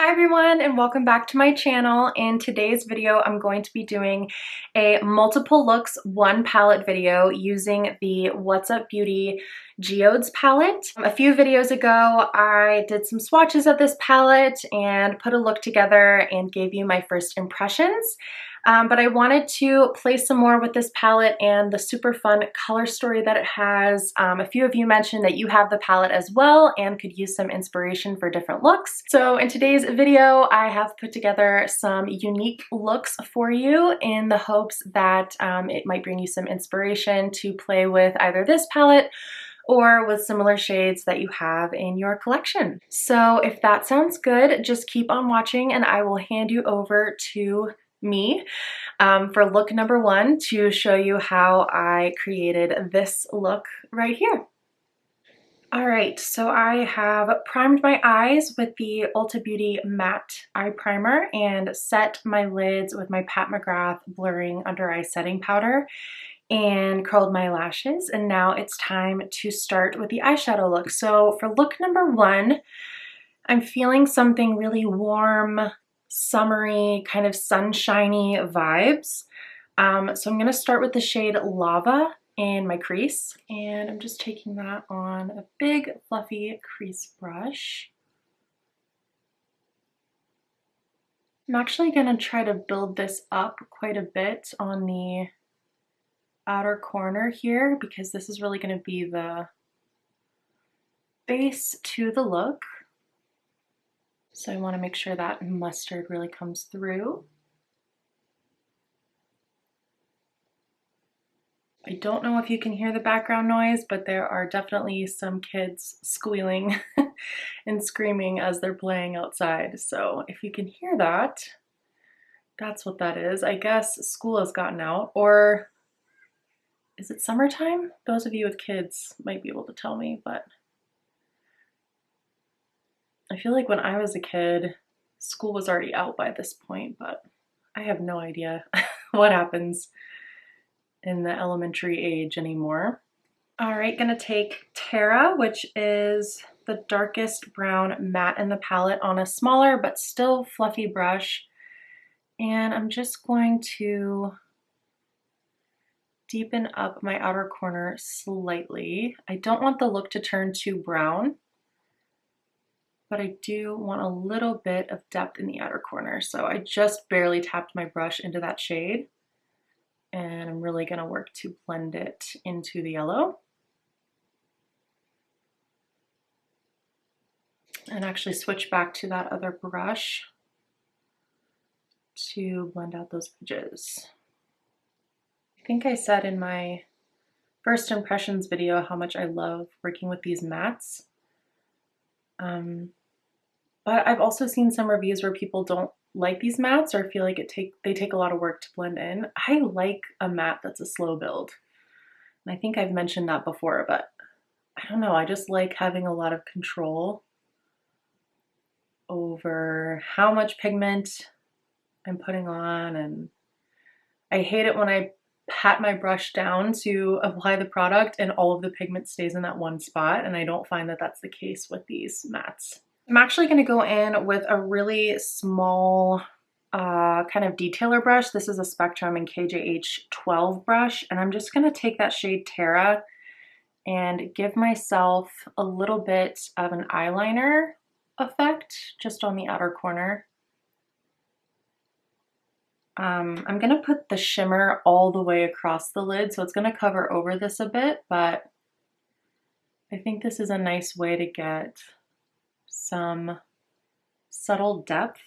Hi everyone and welcome back to my channel. In today's video, I'm going to be doing a multiple looks one palette video using the What's Up Beauty Geodes palette. A few videos ago, I did some swatches of this palette and put a look together and gave you my first impressions. But I wanted to play some more with this palette and the super fun color story that it has. A few of you mentioned that you have the palette as well and could use some inspiration for different looks. So in today's video, I have put together some unique looks for you in the hopes that it might bring you some inspiration to play with either this palette or with similar shades that you have in your collection. So if that sounds good, just keep on watching and I will hand you over to me for look number one to show you how I created this look right here. All right, so I have primed my eyes with the Ulta Beauty Matte Eye Primer and set my lids with my Pat McGrath Blurring Under Eye Setting Powder and curled my lashes. And now it's time to start with the eyeshadow look. So for look number one, I'm feeling something really warm, summery, kind of sunshiny vibes. So I'm gonna start with the shade Lava in my crease, and I'm just taking that on a big fluffy crease brush. I'm actually gonna try to build this up quite a bit on the outer corner here because this is really gonna be the base to the look. So I want to make sure that mustard really comes through. I don't know if you can hear the background noise, but there are definitely some kids squealing and screaming as they're playing outside. So if you can hear that, that's what that is. I guess school has gotten out, or is it summertime? Those of you with kids might be able to tell me, but I feel like when I was a kid, school was already out by this point, but I have no idea what happens in the elementary age anymore. All right, gonna take Terra, which is the darkest brown matte in the palette, on a smaller but still fluffy brush. And I'm just going to deepen up my outer corner slightly. I don't want the look to turn too brown, but I do want a little bit of depth in the outer corner. So I just barely tapped my brush into that shade, and I'm really gonna work to blend it into the yellow. And actually switch back to that other brush to blend out those edges. I think I said in my first impressions video how much I love working with these mattes. But I've also seen some reviews where people don't like these mattes or feel like they take a lot of work to blend in. I like a matte that's a slow build. And I think I've mentioned that before, but I don't know, I just like having a lot of control over how much pigment I'm putting on, and I hate it when I pat my brush down to apply the product and all of the pigment stays in that one spot, and I don't find that that's the case with these mattes. I'm actually going to go in with a really small kind of detailer brush. This is a Spectrum and KJH 12 brush, and I'm just going to take that shade Terra and give myself a little bit of an eyeliner effect just on the outer corner. I'm going to put the shimmer all the way across the lid, so it's going to cover over this a bit, but I think this is a nice way to get some subtle depth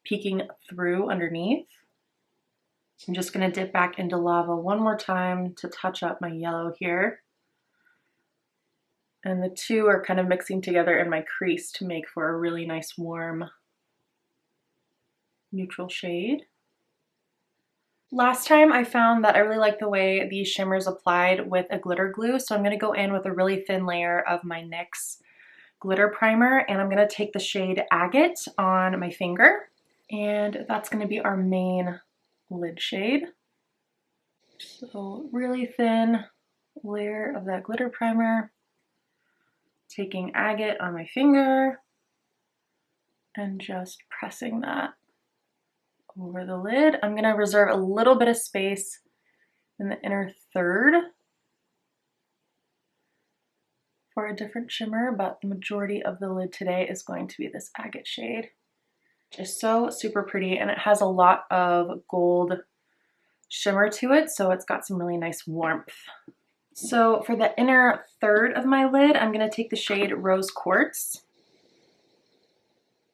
peeking through underneath. I'm just going to dip back into Lava one more time to touch up my yellow here. And the two are kind of mixing together in my crease to make for a really nice warm neutral shade. Last time I found that I really like the way these shimmers applied with a glitter glue, so I'm going to go in with a really thin layer of my NYX glitter primer, and I'm going to take the shade Agate on my finger, and that's going to be our main lid shade. So really thin layer of that glitter primer, taking Agate on my finger, and just pressing that over the lid. I'm gonna reserve a little bit of space in the inner third for a different shimmer, but the majority of the lid today is going to be this agate shade. Just so super pretty, and it has a lot of gold shimmer to it, so it's got some really nice warmth. So for the inner third of my lid, I'm going to take the shade Rose Quartz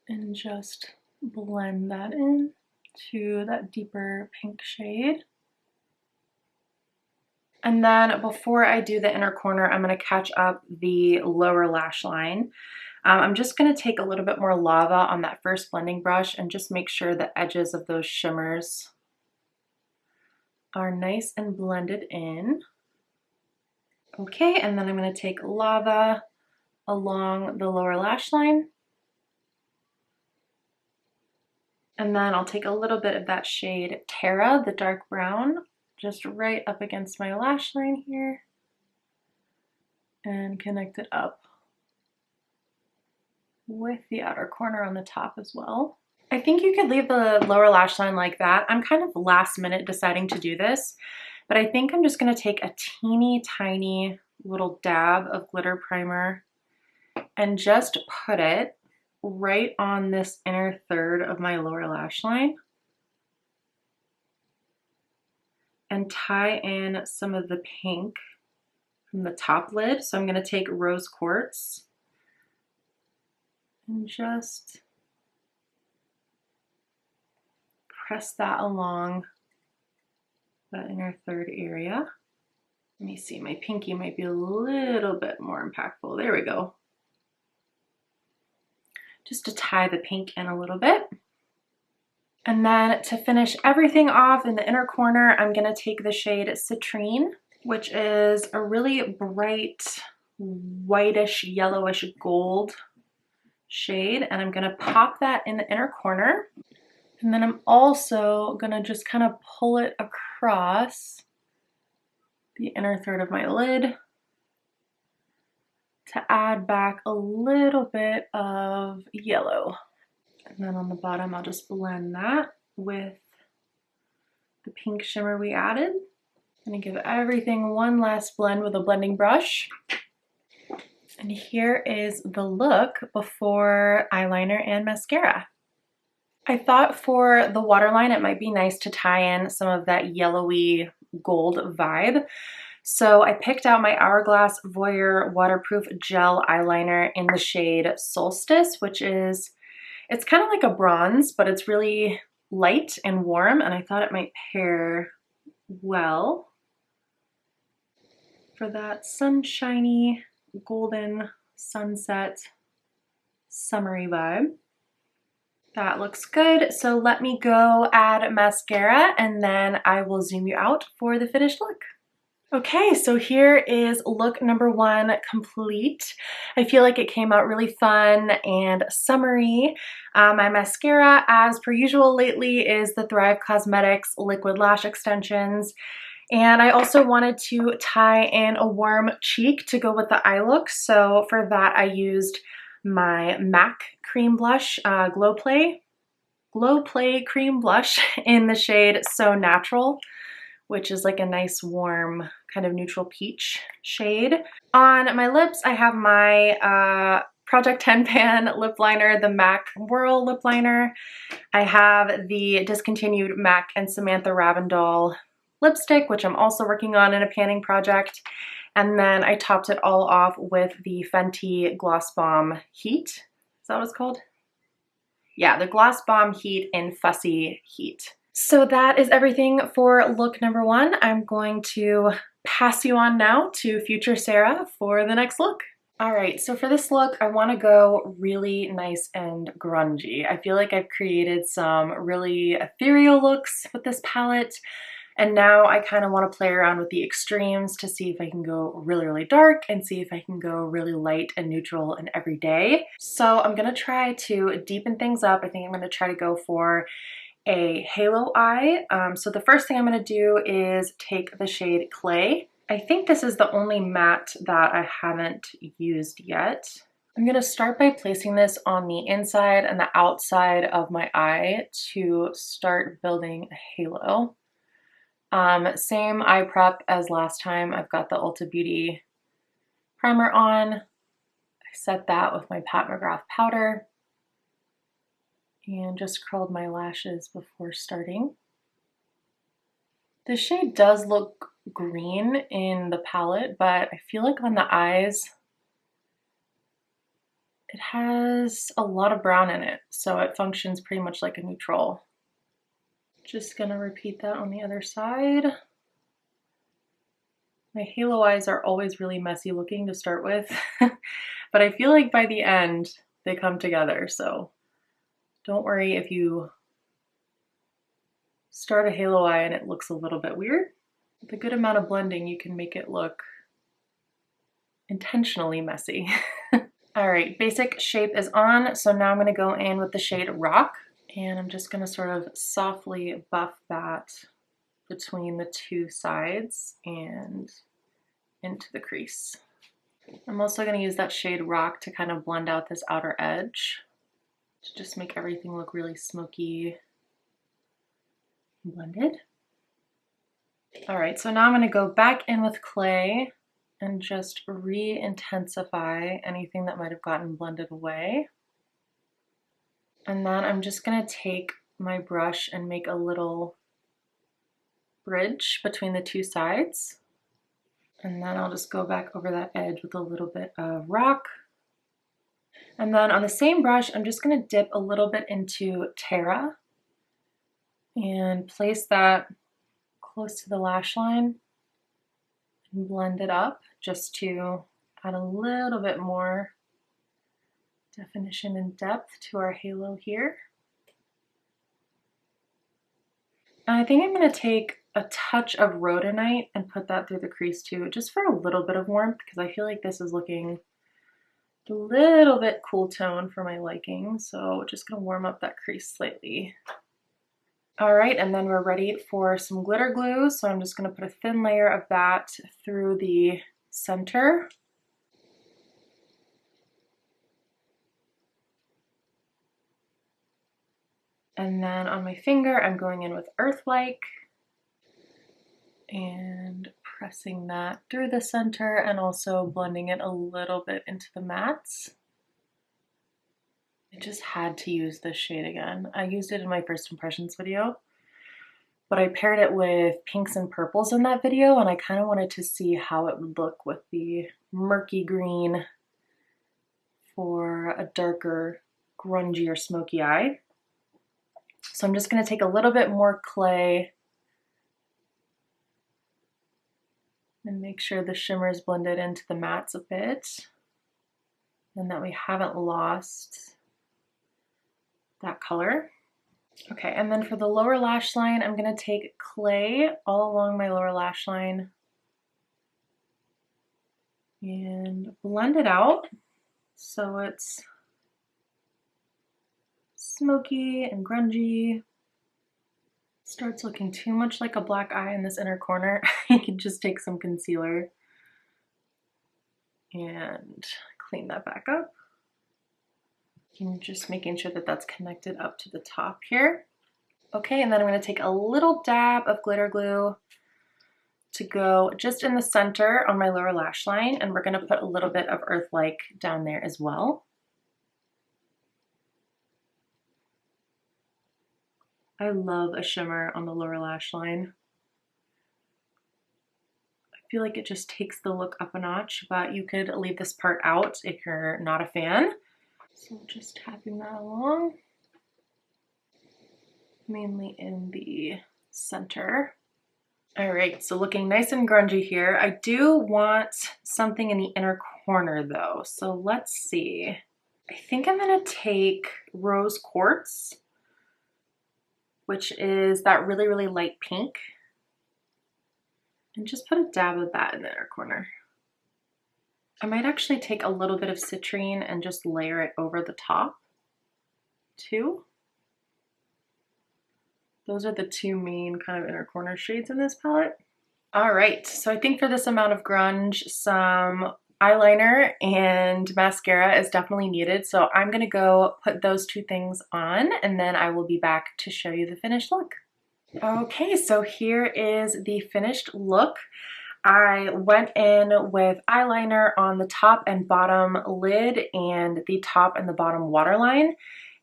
and just blend that in to that deeper pink shade. And then before I do the inner corner, I'm going to catch up the lower lash line. I'm just going to take a little bit more lava on that first blending brush and just make sure the edges of those shimmers are nice and blended in. Okay, and then I'm going to take lava along the lower lash line. And then I'll take a little bit of that shade Terra, the dark brown, just right up against my lash line here and connect it up with the outer corner on the top as well. I think you could leave the lower lash line like that. I'm kind of last minute deciding to do this, but I think I'm just going to take a teeny tiny little dab of glitter primer and just put it right on this inner third of my lower lash line and tie in some of the pink from the top lid. So I'm going to take Rose Quartz and just press that along that inner third area. Let me see, my pinky might be a little bit more impactful. There we go. Just to tie the pink in a little bit. And then to finish everything off in the inner corner, I'm going to take the shade Citrine, which is a really bright whitish yellowish gold shade, and I'm going to pop that in the inner corner. And then I'm also going to just kind of pull it across the inner third of my lid to add back a little bit of yellow. And then on the bottom, I'll just blend that with the pink shimmer we added. I'm going to give everything one last blend with a blending brush. And here is the look before eyeliner and mascara. I thought for the waterline, it might be nice to tie in some of that yellowy gold vibe. So I picked out my Hourglass Voyeur Waterproof Gel Eyeliner in the shade Solstice, which is, it's kind of like a bronze, but it's really light and warm, and I thought it might pair well for that sunshiny, golden sunset, summery vibe. That looks good. So let me go add mascara and then I will zoom you out for the finished look. Okay, so here is look number one complete. I feel like it came out really fun and summery. My mascara, as per usual lately, is the Thrive Cosmetics Liquid Lash Extensions. And I also wanted to tie in a warm cheek to go with the eye look. So for that, I used my MAC cream blush, Glow Play cream blush in the shade So Natural, which is like a nice warm kind of neutral peach shade. On my lips, I have my Project 10 Pan lip liner, the MAC Whirl lip liner. I have the discontinued MAC and Samantha Ravindall lipstick, which I'm also working on in a panning project. And then I topped it all off with the Fenty Gloss Bomb Heat. Is that what it's called? Yeah, the Gloss Bomb Heat in Fussy Heat. So that is everything for look number one. I'm going to pass you on now to future Sarah for the next look. All right, so for this look, I want to go really nice and grungy. I feel like I've created some really ethereal looks with this palette. And now I kind of want to play around with the extremes to see if I can go really, really dark and see if I can go really light and neutral and everyday. So I'm going to try to deepen things up. I think I'm going to try to go for a halo eye. So the first thing I'm going to do is take the shade Clay. I think this is the only matte that I haven't used yet. I'm going to start by placing this on the inside and the outside of my eye to start building a halo. Same eye prep as last time. I've got the Ulta Beauty primer on. I set that with my Pat McGrath powder and just curled my lashes before starting. This shade does look green in the palette, but I feel like on the eyes, it has a lot of brown in it, so it functions pretty much like a neutral. Just gonna repeat that on the other side. My halo eyes are always really messy looking to start with, but I feel like by the end, they come together, so don't worry if you start a halo eye and it looks a little bit weird. With a good amount of blending, you can make it look intentionally messy. All right, basic shape is on, so now I'm gonna go in with the shade Rock, and I'm just gonna sort of softly buff that between the two sides and into the crease. I'm also gonna use that shade Rock to kind of blend out this outer edge to just make everything look really smoky and blended. All right, so now I'm gonna go back in with clay and just re-intensify anything that might have gotten blended away. And then I'm just gonna take my brush and make a little bridge between the two sides. And then I'll just go back over that edge with a little bit of Rock. And then on the same brush, I'm just gonna dip a little bit into Terra and place that close to the lash line and blend it up just to add a little bit more definition and depth to our halo here. And I think I'm going to take a touch of rhodonite and put that through the crease too, just for a little bit of warmth, because I feel like this is looking a little bit cool tone for my liking. So just going to warm up that crease slightly. All right, and then we're ready for some glitter glue. So I'm just going to put a thin layer of that through the center. And then on my finger, I'm going in with Earth-like and pressing that through the center and also blending it a little bit into the mats. I just had to use this shade again. I used it in my first impressions video, but I paired it with pinks and purples in that video, and I kind of wanted to see how it would look with the murky green for a darker, grungy or smoky eye. So I'm just going to take a little bit more clay and make sure the shimmer is blended into the mats a bit and that we haven't lost that color. Okay, and then for the lower lash line, I'm going to take clay all along my lower lash line and blend it out so it's smoky and grungy. Starts looking too much like a black eye in this inner corner. You can just take some concealer and clean that back up. And just making sure that that's connected up to the top here. Okay, and then I'm going to take a little dab of glitter glue to go just in the center on my lower lash line, and we're going to put a little bit of Earth-like down there as well. I love a shimmer on the lower lash line. I feel like it just takes the look up a notch, but you could leave this part out if you're not a fan. So just tapping that along, mainly in the center. All right, so looking nice and grungy here. I do want something in the inner corner though, so let's see. I think I'm gonna take Rose Quartz, which is that really, really light pink, and just put a dab of that in the inner corner. I might actually take a little bit of citrine and just layer it over the top too. Those are the two main kind of inner corner shades in this palette. All right, so I think for this amount of grunge, some eyeliner and mascara is definitely needed, so I'm gonna go put those two things on and then I will be back to show you the finished look. Okay, so here is the finished look. I went in with eyeliner on the top and bottom lid and the top and the bottom waterline.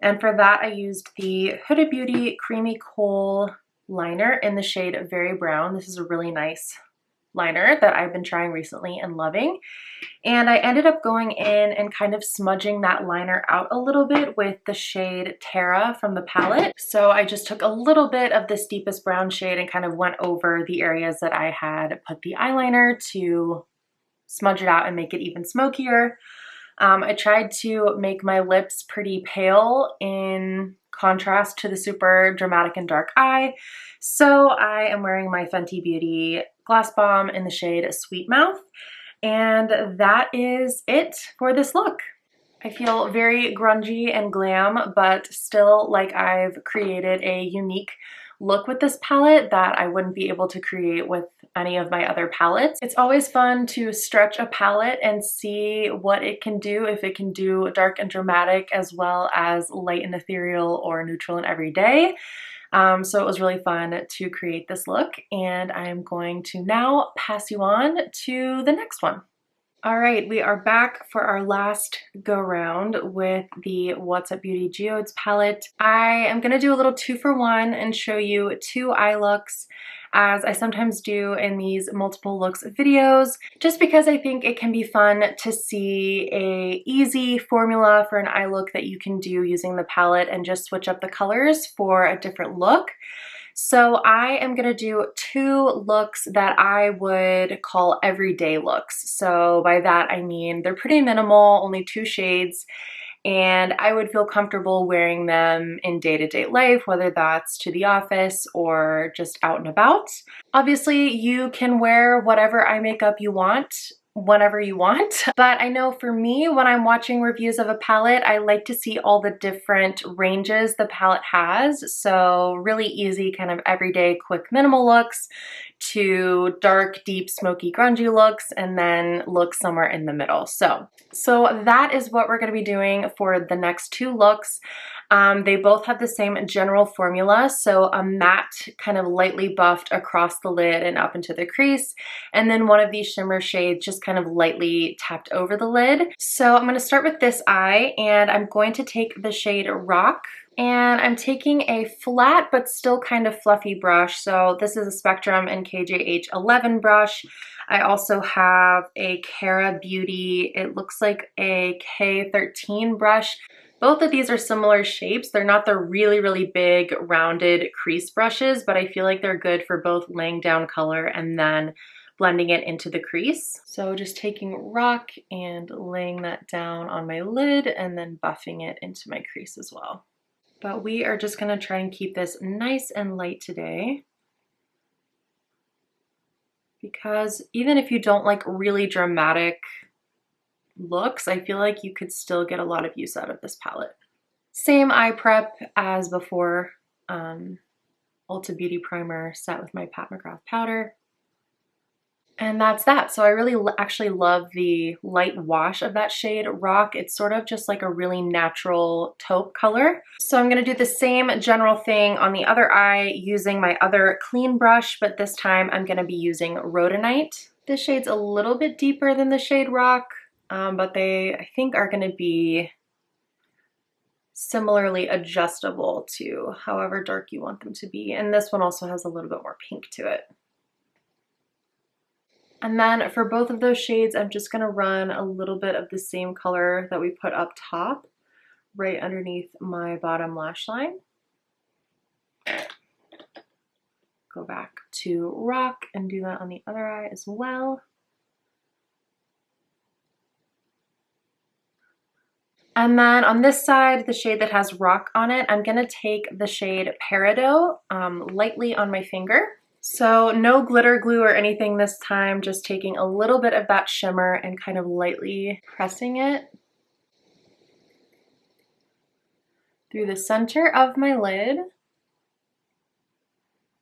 And for that, I used the Huda Beauty Creamy Kohl liner in the shade Very Brown. This is a really nice liner that I've been trying recently and loving. And I ended up going in and kind of smudging that liner out a little bit with the shade Terra from the palette. So I just took a little bit of this deepest brown shade and kind of went over the areas that I had put the eyeliner to smudge it out and make it even smokier. I tried to make my lips pretty pale in contrast to the super dramatic and dark eye. So I am wearing my Fenty Beauty Gloss Bomb in the shade Sweet Mouth. And that is it for this look. I feel very grungy and glam, but still like I've created a unique look with this palette that I wouldn't be able to create with any of my other palettes. It's always fun to stretch a palette and see what it can do, if it can do dark and dramatic as well as light and ethereal or neutral and everyday. So it was really fun to create this look, and I'm going to now pass you on to the next one. All right, we are back for our last go round with the What's Up Beauty Geodes palette. I am gonna do a little 2-for-1 and show you 2 eye looks, as I sometimes do in these multiple looks videos, just because I think it can be fun to see a easy formula for an eye look that you can do using the palette and just switch up the colors for a different look. So I am gonna do 2 looks that I would call everyday looks. So by that I mean they're pretty minimal, only 2 shades, and I would feel comfortable wearing them in day-to-day life, whether that's to the office or just out and about. Obviously, you can wear whatever eye makeup you want whenever you want, but I know for me, when I'm watching reviews of a palette, I like to see all the different ranges the palette has. So really easy kind of everyday quick minimal looks to dark, deep, smoky, grungy looks, and then looks somewhere in the middle. So that is what we're going to be doing for the next 2 looks. They both have the same general formula, so a matte kind of lightly buffed across the lid and up into the crease, and then one of these shimmer shades just kind of lightly tapped over the lid. So I'm going to start with this eye, and I'm going to take the shade Rock, and I'm taking a flat but still kind of fluffy brush. So this is a Spectrum and KJH 11 brush. I also have a Cara Beauty, it looks like a K13 brush. Both of these are similar shapes. They're not the really, really big rounded crease brushes, but I feel like they're good for both laying down color and then blending it into the crease. So just taking Rock and laying that down on my lid and then buffing it into my crease as well. But we are just gonna try and keep this nice and light today, because even if you don't like really dramatic looks, I feel like you could still get a lot of use out of this palette. Same eye prep as before, Ulta Beauty Primer set with my Pat McGrath powder. And that's that. So I really actually love the light wash of that shade Rock. It's sort of just like a really natural taupe color. So I'm gonna do the same general thing on the other eye using my other clean brush, but this time I'm gonna be using Rhodonite. This shade's a little bit deeper than the shade Rock, but they, I think, are gonna be similarly adjustable to however dark you want them to be. And this one also has a little bit more pink to it. And then for both of those shades, I'm just gonna run a little bit of the same color that we put up top, right underneath my bottom lash line. Go back to Rock and do that on the other eye as well. And then on this side, the shade that has Rock on it, I'm gonna take the shade Peridot lightly on my finger. So no glitter glue or anything this time, just taking a little bit of that shimmer and kind of lightly pressing it through the center of my lid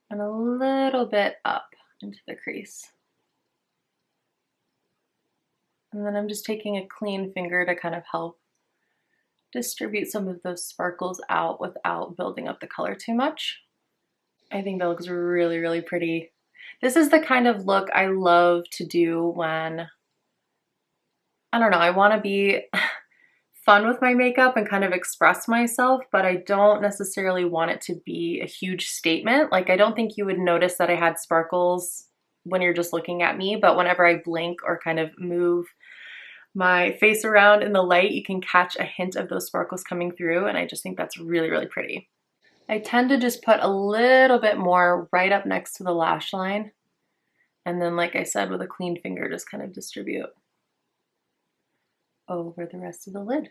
and a little bit up into the crease. And then I'm just taking a clean finger to kind of help distribute some of those sparkles out without building up the color too much. I think that looks really, really pretty. This is the kind of look I love to do when, I don't know, I want to be fun with my makeup and kind of express myself, but I don't necessarily want it to be a huge statement. Like, I don't think you would notice that I had sparkles when you're just looking at me, but whenever I blink or kind of move my face around in the light, you can catch a hint of those sparkles coming through, and I just think that's really, really pretty. I tend to just put a little bit more right up next to the lash line, and then, like I said, with a clean finger, just kind of distribute over the rest of the lid.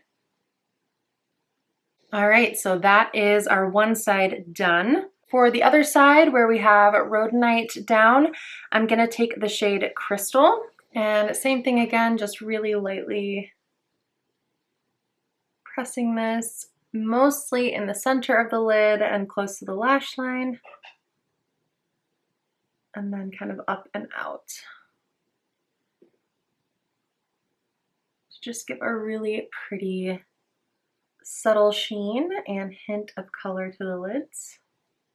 All right, so that is our one side done. For the other side, where we have Rhodonite down, I'm gonna take the shade Crystal, and same thing again, just really lightly pressing this mostly in the center of the lid and close to the lash line, and then kind of up and out. Just give a really pretty subtle sheen and hint of color to the lids.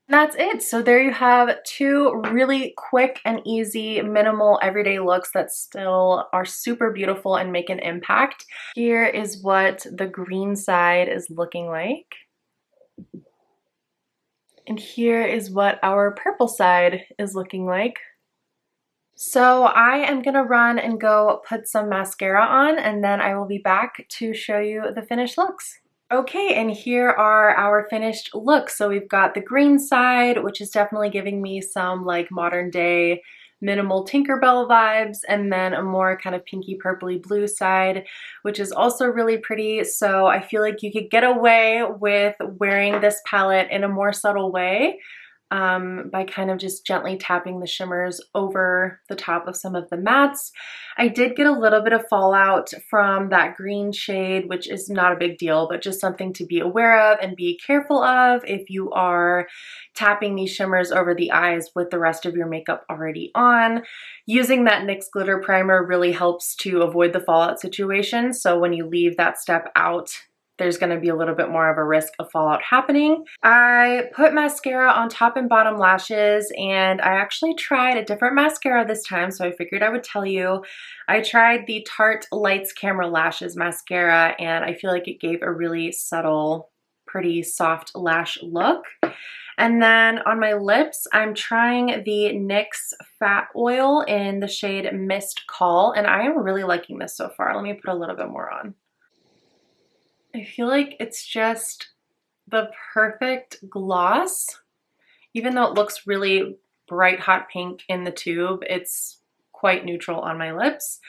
That's it. So there you have two really quick and easy, minimal, everyday looks that still are super beautiful and make an impact. Here is what the green side is looking like. And here is what our purple side is looking like. So I am gonna run and go put some mascara on, and then I will be back to show you the finished looks. Okay, and here are our finished looks. So we've got the green side, which is definitely giving me some like modern day minimal Tinkerbell vibes, and then a more kind of pinky purpley blue side, which is also really pretty. So I feel like you could get away with wearing this palette in a more subtle way by kind of just gently tapping the shimmers over the top of some of the mattes. I did get a little bit of fallout from that green shade, which is not a big deal, but just something to be aware of and be careful of if you are tapping these shimmers over the eyes with the rest of your makeup already on. Using that NYX glitter primer really helps to avoid the fallout situation. So when you leave that step out, there's gonna be a little bit more of a risk of fallout happening. I put mascara on top and bottom lashes, and I actually tried a different mascara this time, so I figured I would tell you. I tried the Tarte Lights Camera Lashes mascara, and I feel like it gave a really subtle, pretty soft lash look. And then on my lips, I'm trying the NYX Fat Oil in the shade Mist Call, and I am really liking this so far. Let me put a little bit more on. I feel like it's just the perfect gloss. Even though it looks really bright hot pink in the tube, it's quite neutral on my lips.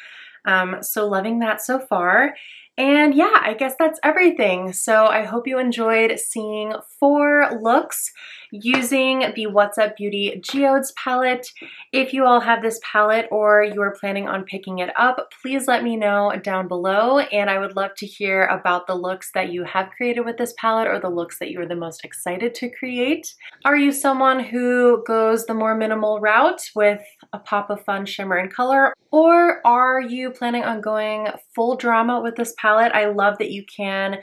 So loving that so far. And yeah, I guess that's everything. So I hope you enjoyed seeing 4 looks using the What's Up Beauty Geodes palette. If you all have this palette or you are planning on picking it up, please let me know down below, and I would love to hear about the looks that you have created with this palette or the looks that you are the most excited to create. Are you someone who goes the more minimal route with a pop of fun shimmer and color, or are you planning on going full drama with this palette? I love that you can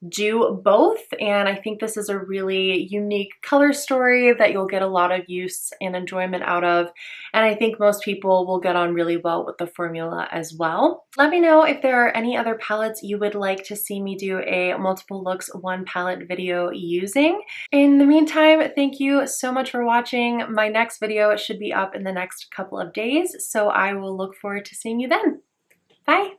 do both, and I think this is a really unique color story that you'll get a lot of use and enjoyment out of, and I think most people will get on really well with the formula as well. Let me know if there are any other palettes you would like to see me do a multiple looks one palette video using. In the meantime, thank you so much for watching. My next video should be up in the next couple of days, so I will look forward to seeing you then. Bye!